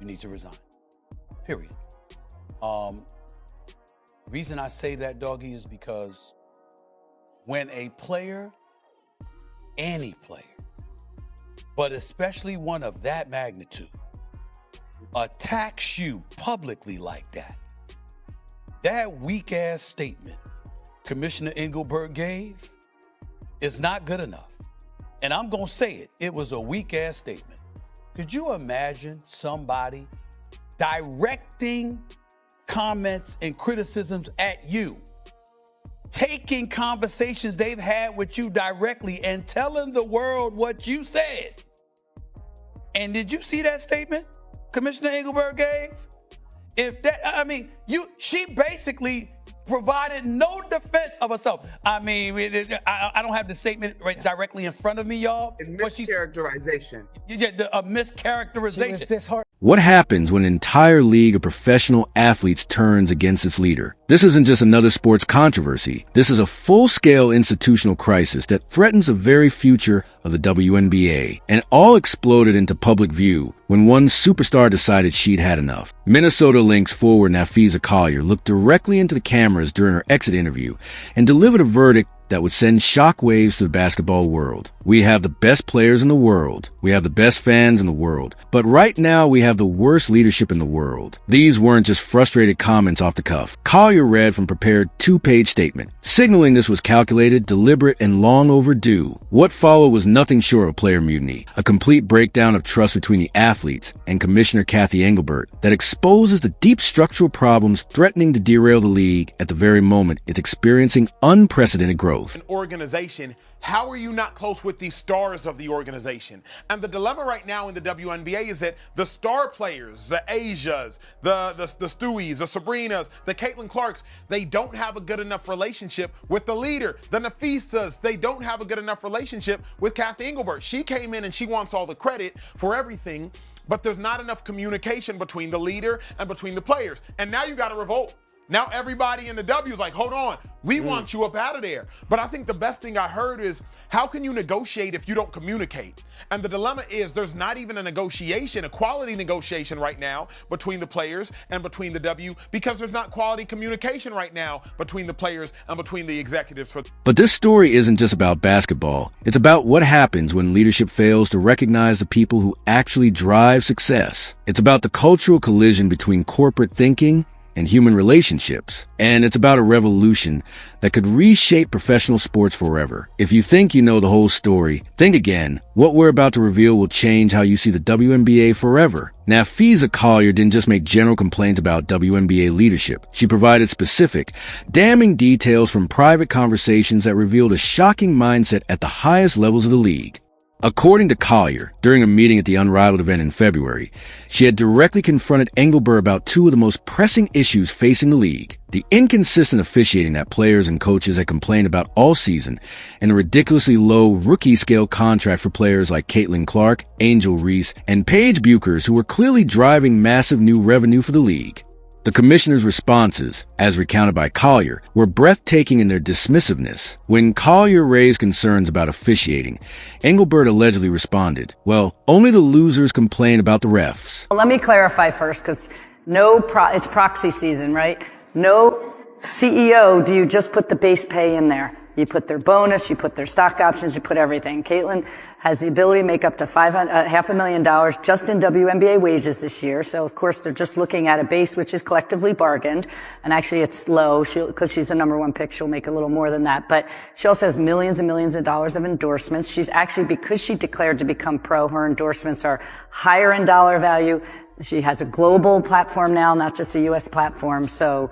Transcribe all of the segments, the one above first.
You need to resign. Period. The reason I say that, Doggy, is because when a player, any player, but especially one of that magnitude, attacks you publicly like that, that weak-ass statement Commissioner Engelbert gave is not good enough. And I'm going to say it. It was a weak-ass statement. Could you imagine somebody directing comments and criticisms at you, taking conversations they've had with you directly and telling the world what you said? And did you see that statement Commissioner Engelbert gave? She basically provided no defense of herself. I don't have the statement right directly in front of me, y'all. Mischaracterization. A mischaracterization. What happens when an entire league of professional athletes turns against its leader? This isn't just another sports controversy. This is a full-scale institutional crisis that threatens the very future of the WNBA. And it all exploded into public view when one superstar decided she'd had enough. Minnesota Lynx forward Napheesa Collier looked directly into the cameras during her exit interview and delivered a verdict that would send shockwaves to the basketball world. We have the best players in the world. We have the best fans in the world. But right now, we have the worst leadership in the world. These weren't just frustrated comments off the cuff. Collier read from prepared two-page statement, signaling this was calculated, deliberate, and long overdue. What followed was nothing short of player mutiny, a complete breakdown of trust between the athletes and Commissioner Cathy Engelbert that exposes the deep structural problems threatening to derail the league at the very moment it's experiencing unprecedented growth. An organization, how are you not close with the stars of the organization? And the dilemma right now in the WNBA is that the star players, the Asias, the Stewies, the Sabrinas, the Caitlin Clarks, they don't have a good enough relationship with the leader. The Napheesas, they don't have a good enough relationship with Cathy Engelbert. She came in and she wants all the credit for everything, but there's not enough communication between the leader and between the players. And now you got to revolt. Now everybody in the W is like, hold on, we want you up out of there. But I think the best thing I heard is, how can you negotiate if you don't communicate? And the dilemma is there's not even a negotiation, a quality negotiation right now between the players and between the W, because there's not quality communication right now between the players and between the executives. But this story isn't just about basketball. It's about what happens when leadership fails to recognize the people who actually drive success. It's about the cultural collision between corporate thinking and human relationships. And it's about a revolution that could reshape professional sports forever. If you think you know the whole story, think again. What we're about to reveal will change how you see the WNBA forever. Napheesa Collier didn't just make general complaints about WNBA leadership. She provided specific, damning details from private conversations that revealed a shocking mindset at the highest levels of the league. According to Collier, during a meeting at the Unrivaled event in February, she had directly confronted Engelbert about two of the most pressing issues facing the league: the inconsistent officiating that players and coaches had complained about all season, and the ridiculously low rookie-scale contract for players like Caitlin Clark, Angel Reese, and Paige Buchers, who were clearly driving massive new revenue for the league. The commissioner's responses, as recounted by Collier, were breathtaking in their dismissiveness. When Collier raised concerns about officiating, Engelbert allegedly responded, "Well, only the losers complain about the refs." Well, let me clarify first, because it's proxy season, right? No CEO do you just put the base pay in there. You put their bonus, you put their stock options, you put everything. Caitlin has the ability to make up to $500,000 just in WNBA wages this year. So, of course, they're just looking at a base which is collectively bargained. And actually, it's low because she's the number one pick. She'll make a little more than that. But she also has millions and millions of dollars of endorsements. She's actually, because she declared to become pro, her endorsements are higher in dollar value. She has a global platform now, not just a U.S. platform. So,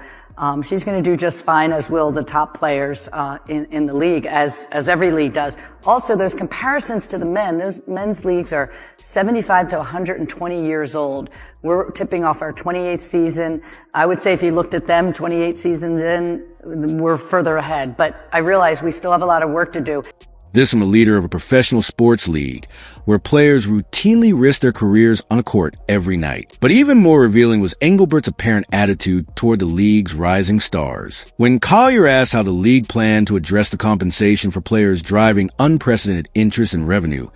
she's going to do just fine, as will the top players in the league, as every league does. Also, there's comparisons to the men. Those men's leagues are 75 to 120 years old. We're tipping off our 28th season. I would say if you looked at them 28 seasons in, we're further ahead. But I realize we still have a lot of work to do. This from a leader of a professional sports league. where players routinely risk their careers on a court every night. But even more revealing was Engelbert's apparent attitude toward the league's rising stars. When Collier asked how the league planned to address the compensation for players driving unprecedented interest and revenue,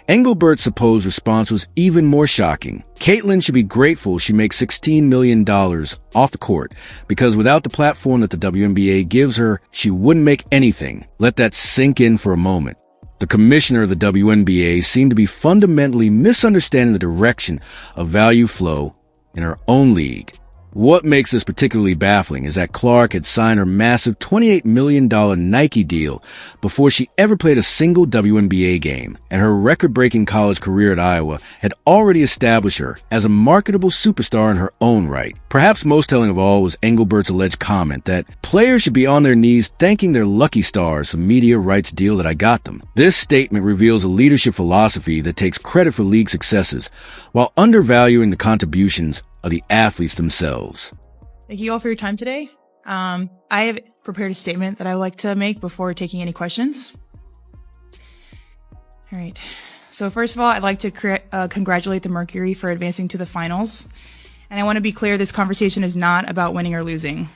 Engelbert's supposed response was even more shocking. Caitlin should be grateful she makes $16 million off the court, because without the platform that the WNBA gives her, she wouldn't make anything. Let that sink in for a moment. The commissioner of the WNBA seemed to be fundamentally misunderstanding the direction of value flow in her own league. What makes this particularly baffling is that Clark had signed her massive $28 million Nike deal before she ever played a single WNBA game, and her record-breaking college career at Iowa had already established her as a marketable superstar in her own right. Perhaps most telling of all was Engelbert's alleged comment that players should be on their knees thanking their lucky stars for the media rights deal that I got them. This statement reveals a leadership philosophy that takes credit for league successes while undervaluing the contributions of the athletes themselves. Thank you all for your time today. I have prepared a statement that I would like to make before taking any questions. All right. So first of all, I'd like to congratulate the Mercury for advancing to the finals. And I want to be clear, this conversation is not about winning or losing.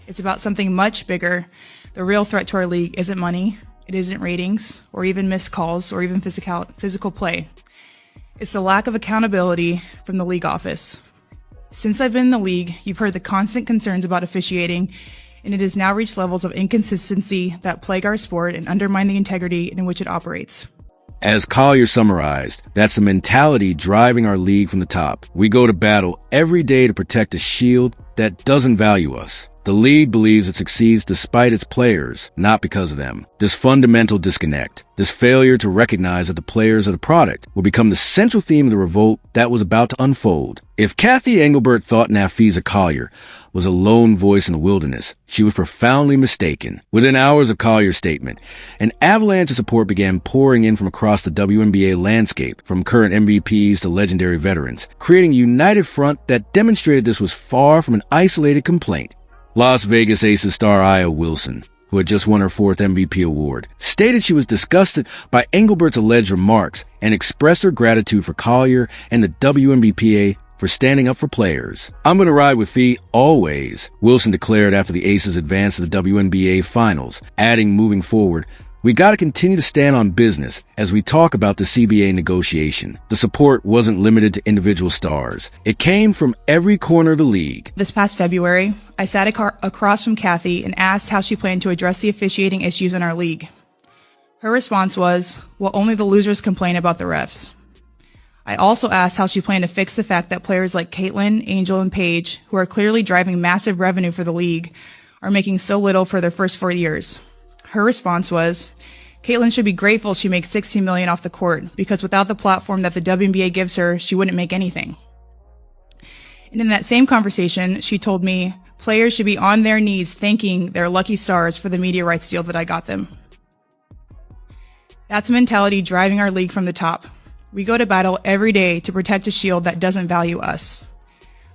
It's about something much bigger. The real threat to our league isn't money. It isn't ratings or even missed calls or even physical play. It's the lack of accountability from the league office. Since I've been in the league, you've heard the constant concerns about officiating, and it has now reached levels of inconsistency that plague our sport and undermine the integrity in which it operates. As Collier summarized, that's the mentality driving our league from the top. We go to battle every day to protect a shield that doesn't value us. The league believes it succeeds despite its players, not because of them. This fundamental disconnect, this failure to recognize that the players are the product, will become the central theme of the revolt that was about to unfold. If Cathy Engelbert thought Napheesa Collier was a lone voice in the wilderness, she was profoundly mistaken. Within hours of Collier's statement, an avalanche of support began pouring in from across the WNBA landscape, from current MVPs to legendary veterans, creating a united front that demonstrated this was far from an isolated complaint. Las Vegas Aces star Aya Wilson, who had just won her 4th MVP award, stated she was disgusted by Engelbert's alleged remarks and expressed her gratitude for Collier and the WNBA for standing up for players. "I'm going to ride with Fee always," Wilson declared after the Aces advanced to the WNBA Finals, adding, moving forward, "We got to continue to stand on business as we talk about the CBA negotiation." The support wasn't limited to individual stars. It came from every corner of the league. This past February, I sat across from Cathy and asked how she planned to address the officiating issues in our league. Her response was, "Well, only the losers complain about the refs." I also asked how she planned to fix the fact that players like Caitlin, Angel, and Paige, who are clearly driving massive revenue for the league, are making so little for their first 4 years. Her response was, "Caitlin should be grateful she makes $16 million off the court, because without the platform that the WNBA gives her, she wouldn't make anything." And in that same conversation, she told me, "Players should be on their knees thanking their lucky stars for the media rights deal that I got them." That's a mentality driving our league from the top. We go to battle every day to protect a shield that doesn't value us.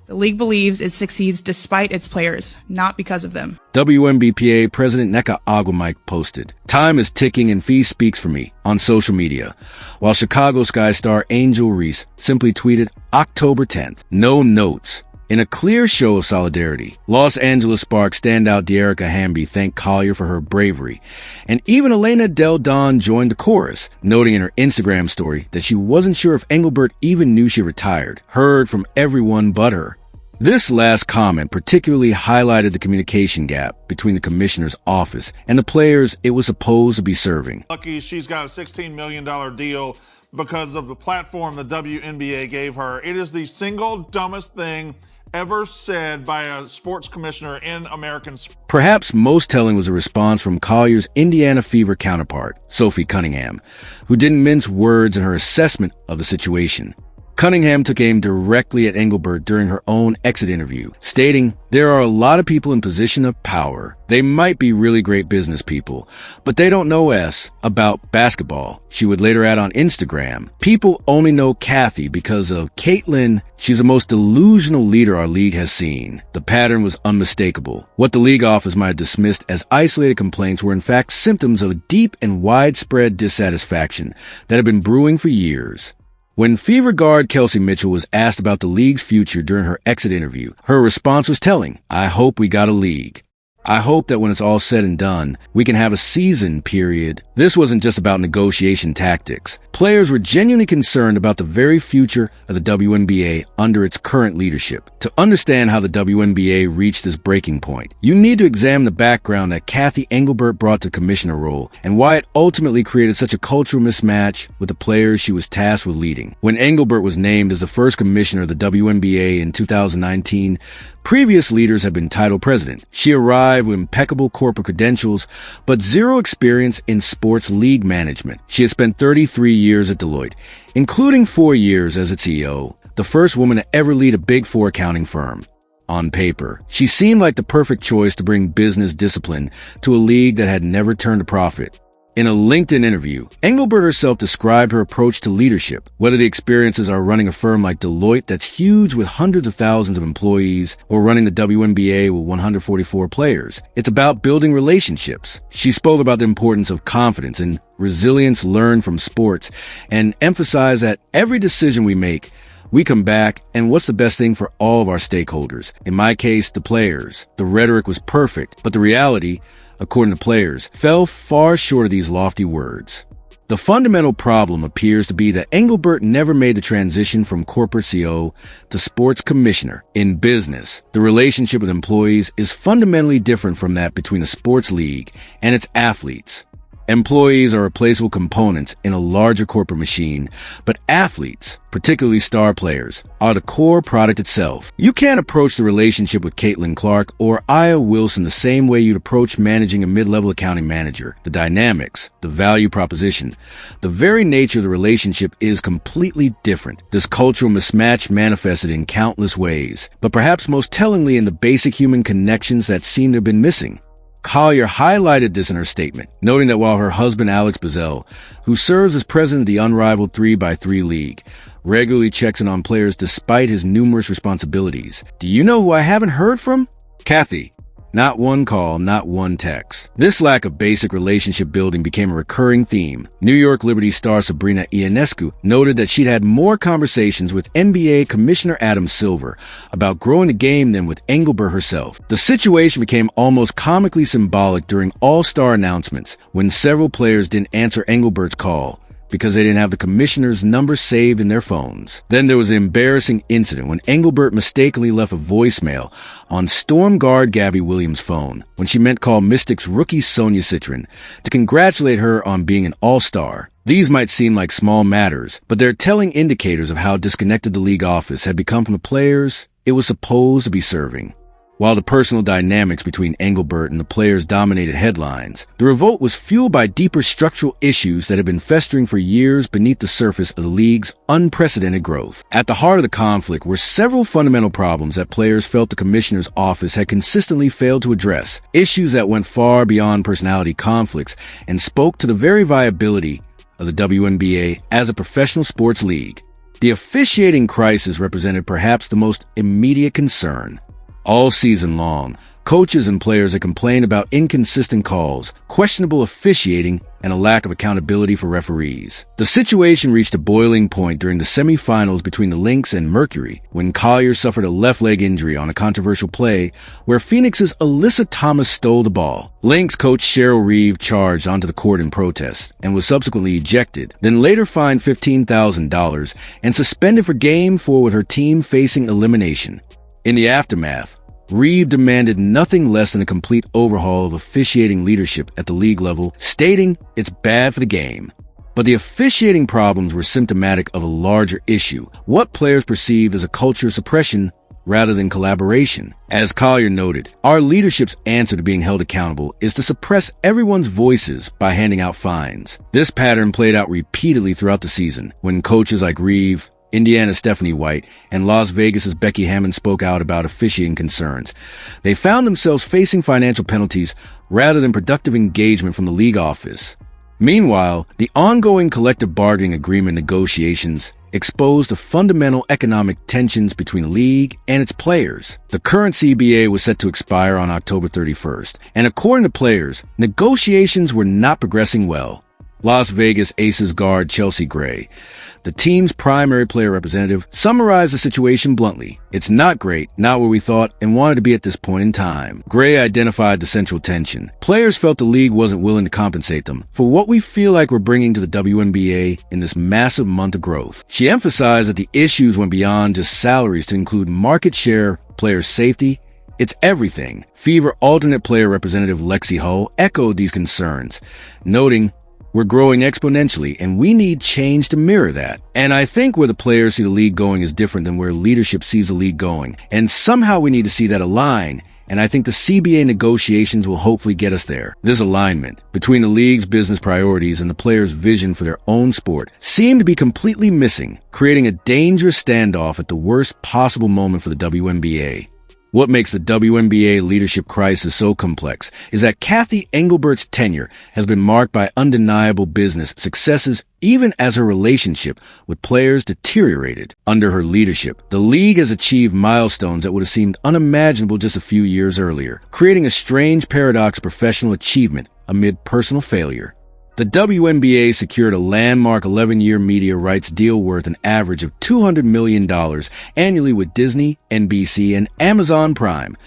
The league believes it succeeds despite its players, not because of them. WNBPA President Nneka Agwamike posted, "Time is ticking and Fee speaks for me," on social media, while Chicago Sky star Angel Reese simply tweeted, "October 10th, no notes." In a clear show of solidarity, Los Angeles Sparks standout De'Erica Hamby thanked Collier for her bravery, and even Elena Del Don joined the chorus, noting in her Instagram story that she wasn't sure if Engelbert even knew she retired, heard from everyone but her. This last comment particularly highlighted the communication gap between the commissioner's office and the players it was supposed to be serving. Lucky she's got a $16 million deal because of the platform the WNBA gave her. It is the single dumbest thing ever said by a sports commissioner in American sports. Perhaps most telling was a response from Collier's Indiana Fever counterpart, Sophie Cunningham, who didn't mince words in her assessment of the situation. Cunningham took aim directly at Engelbert during her own exit interview, stating, "There are a lot of people in position of power. They might be really great business people, but they don't know us about basketball." She would later add on Instagram, "People only know Cathy because of Caitlin. She's the most delusional leader our league has seen." The pattern was unmistakable. What the league office might have dismissed as isolated complaints were in fact symptoms of a deep and widespread dissatisfaction that had been brewing for years. When Fever guard Kelsey Mitchell was asked about the league's future during her exit interview, her response was telling, "I hope we got a league. I hope that when it's all said and done, we can have a season, period." This wasn't just about negotiation tactics. Players were genuinely concerned about the very future of the WNBA under its current leadership. To understand how the WNBA reached this breaking point, you need to examine the background that Cathy Engelbert brought to the commissioner role and why it ultimately created such a cultural mismatch with the players she was tasked with leading. When Engelbert was named as the first commissioner of the WNBA in 2019, previous leaders had been titled president. She arrived with impeccable corporate credentials, but zero experience in sports league management. She had spent 33 years at Deloitte, including 4 years as its CEO, the first woman to ever lead a Big Four accounting firm. On paper, she seemed like the perfect choice to bring business discipline to a league that had never turned a profit. In a LinkedIn interview, Engelbert herself described her approach to leadership, whether the experiences are running a firm like Deloitte that's huge with hundreds of thousands of employees or running the WNBA with 144 players. It's about building relationships. She spoke about the importance of confidence and resilience learned from sports and emphasized that every decision we make, we come back and what's the best thing for all of our stakeholders. In my case, the players. The rhetoric was perfect, but the reality, according to players, fell far short of these lofty words. The fundamental problem appears to be that Engelbert never made the transition from corporate CEO to sports commissioner. In business, the relationship with employees is fundamentally different from that between a sports league and its athletes. Employees are replaceable components in a larger corporate machine, but athletes, particularly star players, are the core product itself. You can't approach the relationship with Caitlin Clark or Aya Wilson the same way you'd approach managing a mid-level accounting manager. The dynamics, the value proposition, the very nature of the relationship is completely different. This cultural mismatch manifested in countless ways, but perhaps most tellingly in the basic human connections that seem to have been missing. Collier highlighted this in her statement, noting that while her husband Alex Bazell, who serves as president of the unrivaled 3x3 League, regularly checks in on players despite his numerous responsibilities, do you know who I haven't heard from? Cathy. Not one call, not one text. This lack of basic relationship building became a recurring theme. New York Liberty star Sabrina Ionescu noted that she'd had more conversations with NBA Commissioner Adam Silver about growing the game than with Engelbert herself. The situation became almost comically symbolic during All-Star announcements when several players didn't answer Engelbert's call because they didn't have the commissioner's number saved in their phones. Then there was an embarrassing incident when Engelbert mistakenly left a voicemail on storm guard Gabby Williams' phone when she meant to call Mystics rookie Sonia Citron to congratulate her on being an all-star. These might seem like small matters, but they're telling indicators of how disconnected the league office had become from the players it was supposed to be serving. While the personal dynamics between Engelbert and the players dominated headlines, the revolt was fueled by deeper structural issues that had been festering for years beneath the surface of the league's unprecedented growth. At the heart of the conflict were several fundamental problems that players felt the commissioner's office had consistently failed to address, issues that went far beyond personality conflicts and spoke to the very viability of the WNBA as a professional sports league. The officiating crisis represented perhaps the most immediate concern. All season long, coaches and players had complained about inconsistent calls, questionable officiating, and a lack of accountability for referees. The situation reached a boiling point during the semifinals between the Lynx and Mercury when Collier suffered a left leg injury on a controversial play where Phoenix's Alyssa Thomas stole the ball. Lynx coach Cheryl Reeve charged onto the court in protest and was subsequently ejected, then later fined $15,000 and suspended for Game 4 with her team facing elimination. In the aftermath, Reeve demanded nothing less than a complete overhaul of officiating leadership at the league level, stating it's bad for the game. But the officiating problems were symptomatic of a larger issue, what players perceived as a culture of suppression rather than collaboration. As Collier noted, our leadership's answer to being held accountable is to suppress everyone's voices by handing out fines. This pattern played out repeatedly throughout the season, when coaches like Reeve, Indiana's Stephanie White, and Las Vegas's Becky Hammon spoke out about officiating concerns. They found themselves facing financial penalties rather than productive engagement from the league office. Meanwhile, the ongoing collective bargaining agreement negotiations exposed the fundamental economic tensions between the league and its players. The current CBA was set to expire on October 31st, and according to players, negotiations were not progressing well. Las Vegas Aces guard Chelsea Gray, the team's primary player representative, summarized the situation bluntly. "It's not great, not where we thought and wanted to be at this point in time." Gray identified the central tension. Players felt the league wasn't willing to compensate them for what we feel like we're bringing to the WNBA in this massive month of growth. She emphasized that the issues went beyond just salaries to include market share, player safety. It's everything. Fever alternate player representative Lexi Hull echoed these concerns, noting, "We're growing exponentially, and we need change to mirror that." And I think where the players see the league going is different than where leadership sees the league going. And somehow we need to see that align. And I think the CBA negotiations will hopefully get us there. This alignment between the league's business priorities and the players' vision for their own sport seemed to be completely missing, creating a dangerous standoff at the worst possible moment for the WNBA. What makes the WNBA leadership crisis so complex is that Cathy Engelbert's tenure has been marked by undeniable business successes even as her relationship with players deteriorated. Under her leadership, the league has achieved milestones that would have seemed unimaginable just a few years earlier, creating a strange paradox of professional achievement amid personal failure. The WNBA secured a landmark 11-year media rights deal worth an average of $200 million annually with Disney, NBC, and Amazon Prime,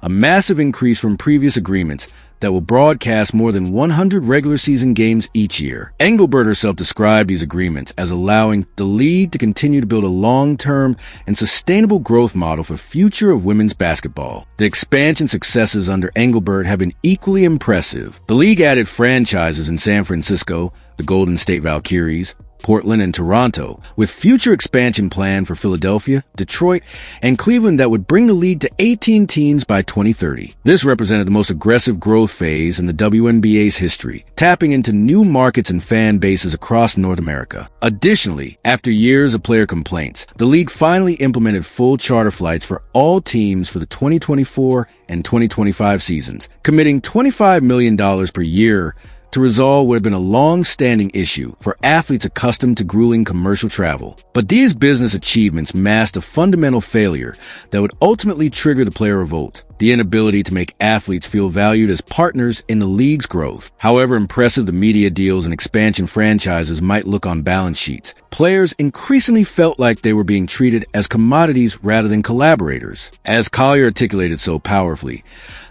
a massive increase from previous agreements that will broadcast more than 100 regular season games each year. Engelbert herself described these agreements as allowing the league to continue to build a long-term and sustainable growth model for future of women's basketball. The expansion successes under Engelbert have been equally impressive. The league added franchises in San Francisco, the Golden State Valkyries, Portland, and Toronto, with future expansion planned for Philadelphia, Detroit, and Cleveland that would bring the league to 18 teams by 2030. This represented the most aggressive growth phase in the WNBA's history, tapping into new markets and fan bases across North America. Additionally, after years of player complaints, the league finally implemented full charter flights for all teams for the 2024 and 2025 seasons, committing $25 million per year to resolve what had been a long-standing issue for athletes accustomed to grueling commercial travel. But these business achievements masked a fundamental failure that would ultimately trigger the player revolt: the inability to make athletes feel valued as partners in the league's growth. However impressive the media deals and expansion franchises might look on balance sheets, players increasingly felt like they were being treated as commodities rather than collaborators. As Collier articulated so powerfully,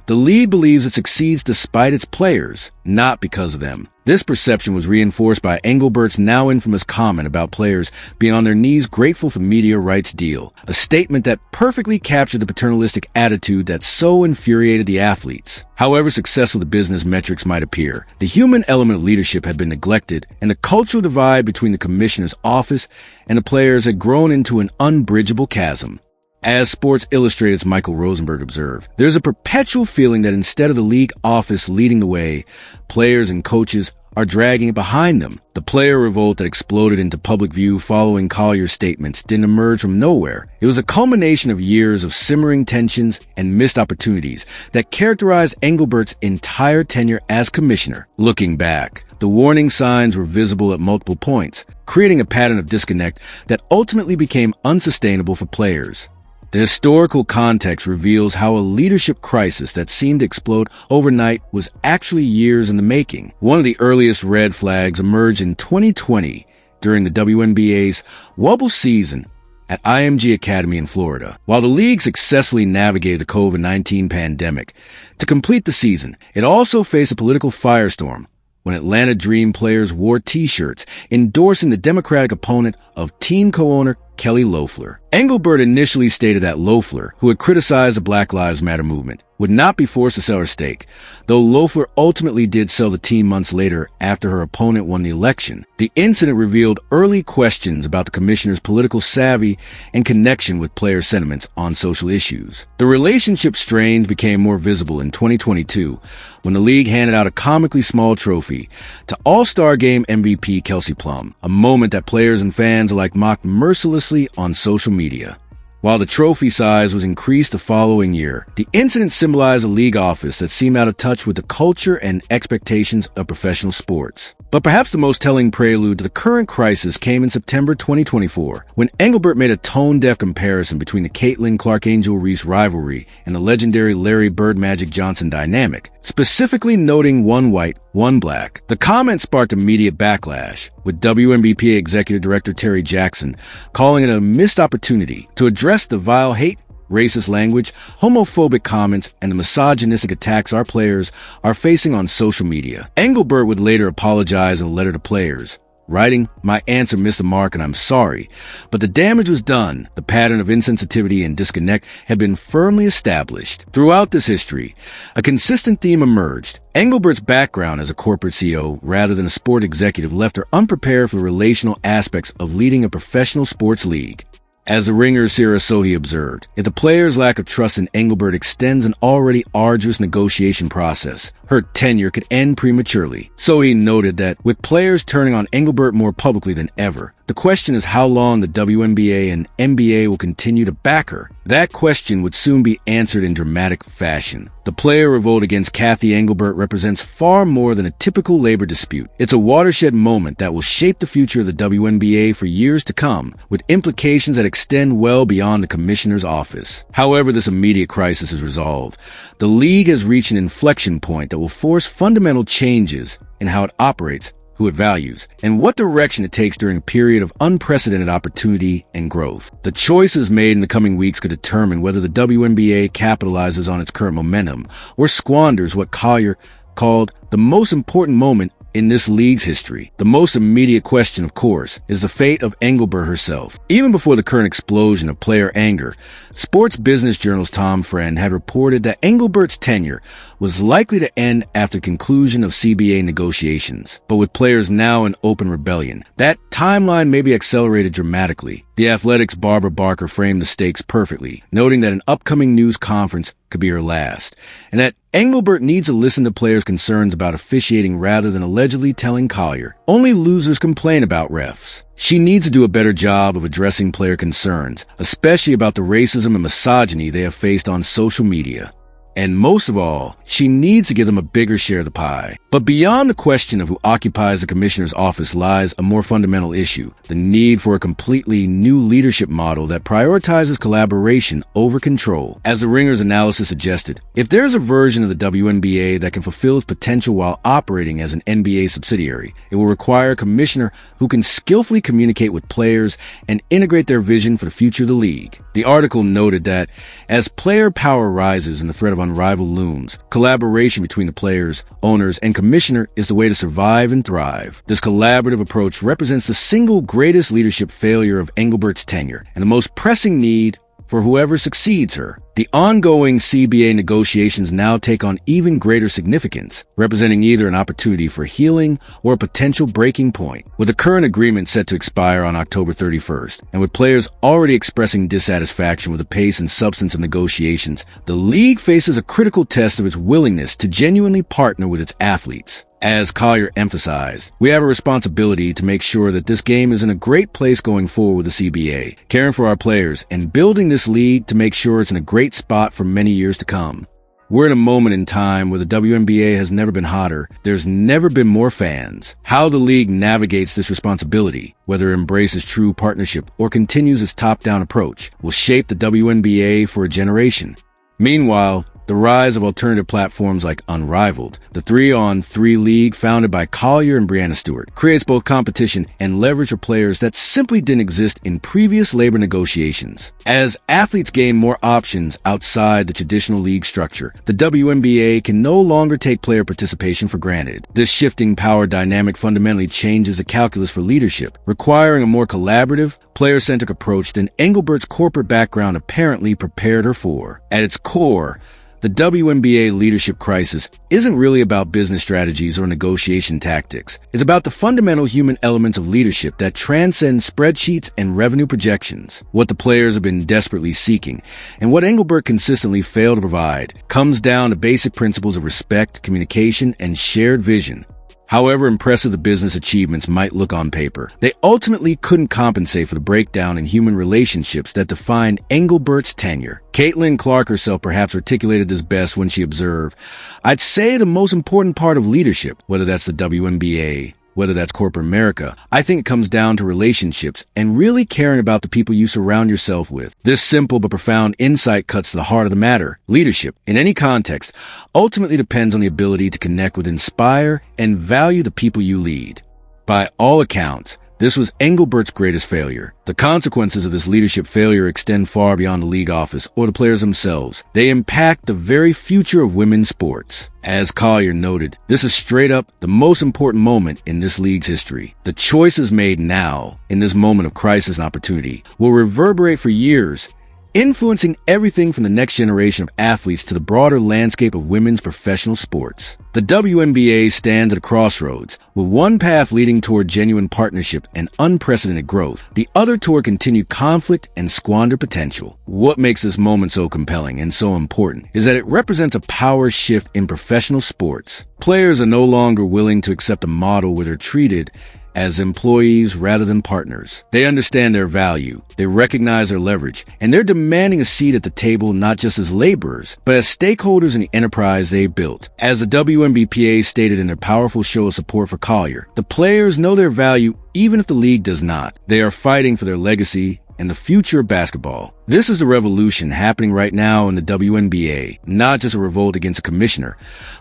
the league believes it succeeds despite its players, not because of them. This perception was reinforced by Engelbert's now infamous comment about players being on their knees grateful for the media rights deal, a statement that perfectly captured the paternalistic attitude that so infuriated the athletes. However successful the business metrics might appear, the human element of leadership had been neglected, and the cultural divide between the commissioner's office and the players had grown into an unbridgeable chasm. As Sports Illustrated's Michael Rosenberg observed, there's a perpetual feeling that instead of the league office leading the way, players and coaches are dragging it behind them. The player revolt that exploded into public view following Collier's statements didn't emerge from nowhere. It was a culmination of years of simmering tensions and missed opportunities that characterized Engelbert's entire tenure as commissioner. Looking back, the warning signs were visible at multiple points, creating a pattern of disconnect that ultimately became unsustainable for players. The historical context reveals how a leadership crisis that seemed to explode overnight was actually years in the making. One of the earliest red flags emerged in 2020 during the WNBA's Wubble season at IMG Academy in Florida. While the league successfully navigated the COVID-19 pandemic, to complete the season, it also faced a political firestorm when Atlanta Dream players wore T-shirts endorsing the Democratic opponent of team co-owner Kelly Loeffler. Engelbert initially stated that Loeffler, who had criticized the Black Lives Matter movement, would not be forced to sell her stake, though Loeffler ultimately did sell the team months later after her opponent won the election. The incident revealed early questions about the commissioner's political savvy and connection with player sentiments on social issues. The relationship strains became more visible in 2022 when the league handed out a comically small trophy to All-Star Game MVP Kelsey Plum, a moment that players and fans alike mocked mercilessly anonymously on social media. While the trophy size was increased the following year, the incident symbolized a league office that seemed out of touch with the culture and expectations of professional sports. But perhaps the most telling prelude to the current crisis came in September 2024, when Engelbert made a tone-deaf comparison between the Caitlin Clark Angel Reese rivalry and the legendary Larry Bird Magic Johnson dynamic, specifically noting one white, one black. The comment sparked immediate backlash, with WNBA Executive Director Terry Jackson calling it a missed opportunity to address the vile hate, racist language, homophobic comments, and the misogynistic attacks our players are facing on social media. Engelbert would later apologize in a letter to players, writing, "My answer missed the mark and I'm sorry, but the damage was done. The pattern of insensitivity and disconnect had been firmly established." Throughout this history, a consistent theme emerged. Engelbert's background as a corporate CEO rather than a sport executive left her unprepared for the relational aspects of leading a professional sports league. As the Ringer's Sarah Sohi observed, if the players' lack of trust in Engelbert extends an already arduous negotiation process, her tenure could end prematurely. Sohi noted that with players turning on Engelbert more publicly than ever, the question is how long the WNBA and NBA will continue to back her. That question would soon be answered in dramatic fashion. The player revolt against Cathy Engelbert represents far more than a typical labor dispute. It's a watershed moment that will shape the future of the WNBA for years to come, with implications that extend well beyond the commissioner's office. However this immediate crisis is resolved, the league has reached an inflection point that will force fundamental changes in how it operates, who it values, and what direction it takes during a period of unprecedented opportunity and growth. The choices made in the coming weeks could determine whether the WNBA capitalizes on its current momentum or squanders what Collier called the most important moment in this league's history. The most immediate question, of course, is the fate of Engelbert herself. Even before the current explosion of player anger, Sports Business Journal's Tom Friend had reported that Engelbert's tenure was likely to end after conclusion of CBA negotiations. But with players now in open rebellion, that timeline may be accelerated dramatically. The Athletic's Barbara Barker framed the stakes perfectly, noting that an upcoming news conference could be her last, and that Engelbert needs to listen to players' concerns about officiating rather than allegedly telling Collier, "Only losers complain about refs." She needs to do a better job of addressing player concerns, especially about the racism and misogyny they have faced on social media. And most of all, she needs to give them a bigger share of the pie. But beyond the question of who occupies the commissioner's office lies a more fundamental issue, the need for a completely new leadership model that prioritizes collaboration over control. As the Ringer's analysis suggested, if there's a version of the WNBA that can fulfill its potential while operating as an NBA subsidiary, it will require a commissioner who can skillfully communicate with players and integrate their vision for the future of the league. The article noted that as player power rises and the threat of unrivaled looms, collaboration between the players, owners, and commissioner is the way to survive and thrive. This collaborative approach represents the single greatest leadership failure of Engelbert's tenure and the most pressing need for whoever succeeds her. The ongoing CBA negotiations now take on even greater significance, representing either an opportunity for healing or a potential breaking point. With the current agreement set to expire on October 31st, and with players already expressing dissatisfaction with the pace and substance of negotiations, the league faces a critical test of its willingness to genuinely partner with its athletes. As Collier emphasized, we have a responsibility to make sure that this game is in a great place going forward with the CBA, caring for our players, and building this league to make sure it's in a great spot for many years to come. We're in a moment in time where the WNBA has never been hotter. There's never been more fans. How the league navigates this responsibility, whether it embraces true partnership or continues its top-down approach, will shape the WNBA for a generation. Meanwhile, the rise of alternative platforms like Unrivaled, the 3-on-3 league founded by Collier and Brianna Stewart, creates both competition and leverage for players that simply didn't exist in previous labor negotiations. As athletes gain more options outside the traditional league structure, the WNBA can no longer take player participation for granted. This shifting power dynamic fundamentally changes the calculus for leadership, requiring a more collaborative, player-centric approach than Engelbert's corporate background apparently prepared her for. At its core, the WNBA leadership crisis isn't really about business strategies or negotiation tactics. It's about the fundamental human elements of leadership that transcend spreadsheets and revenue projections. What the players have been desperately seeking, and what Engelbert consistently failed to provide, comes down to basic principles of respect, communication, and shared vision. However impressive the business achievements might look on paper, they ultimately couldn't compensate for the breakdown in human relationships that defined Engelbert's tenure. Caitlin Clark herself perhaps articulated this best when she observed, "I'd say the most important part of leadership, whether that's the WNBA, whether that's corporate America, I think it comes down to relationships and really caring about the people you surround yourself with." This simple but profound insight cuts to the heart of the matter. Leadership, in any context, ultimately depends on the ability to connect with, inspire, and value the people you lead. By all accounts, this was Engelbert's greatest failure. The consequences of this leadership failure extend far beyond the league office or the players themselves. They impact the very future of women's sports. As Collier noted, this is straight up the most important moment in this league's history. The choices made now, in this moment of crisis and opportunity, will reverberate for years, influencing everything from the next generation of athletes to the broader landscape of women's professional sports. The WNBA stands at a crossroads, with one path leading toward genuine partnership and unprecedented growth, the other toward continued conflict and squandered potential. What makes this moment so compelling and so important is that it represents a power shift in professional sports. Players are no longer willing to accept a model where they're treated as employees rather than partners. They understand their value, they recognize their leverage, and they're demanding a seat at the table not just as laborers, but as stakeholders in the enterprise they built. As the WNBPA stated in their powerful show of support for Collier, the players know their value even if the league does not. They are fighting for their legacy and the future of basketball. This is a revolution happening right now in the WNBA, not just a revolt against a commissioner,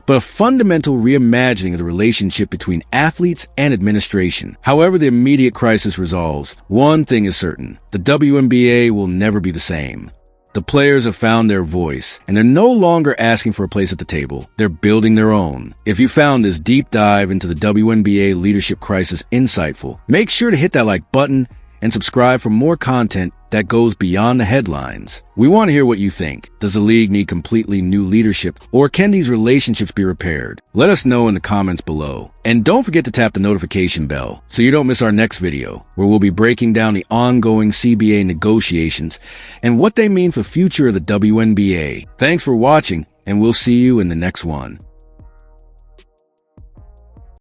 but a fundamental reimagining of the relationship between athletes and administration. However the immediate crisis resolves, one thing is certain: the WNBA will never be the same. The players have found their voice, and they're no longer asking for a place at the table. They're building their own. If you found this deep dive into the WNBA leadership crisis insightful, make sure to hit that like button and subscribe for more content that goes beyond the headlines. We want to hear what you think. Does the league need completely new leadership, or can these relationships be repaired? Let us know in the comments below. And don't forget to tap the notification bell so you don't miss our next video, where we'll be breaking down the ongoing CBA negotiations and what they mean for the future of the WNBA. Thanks for watching, and we'll see you in the next one.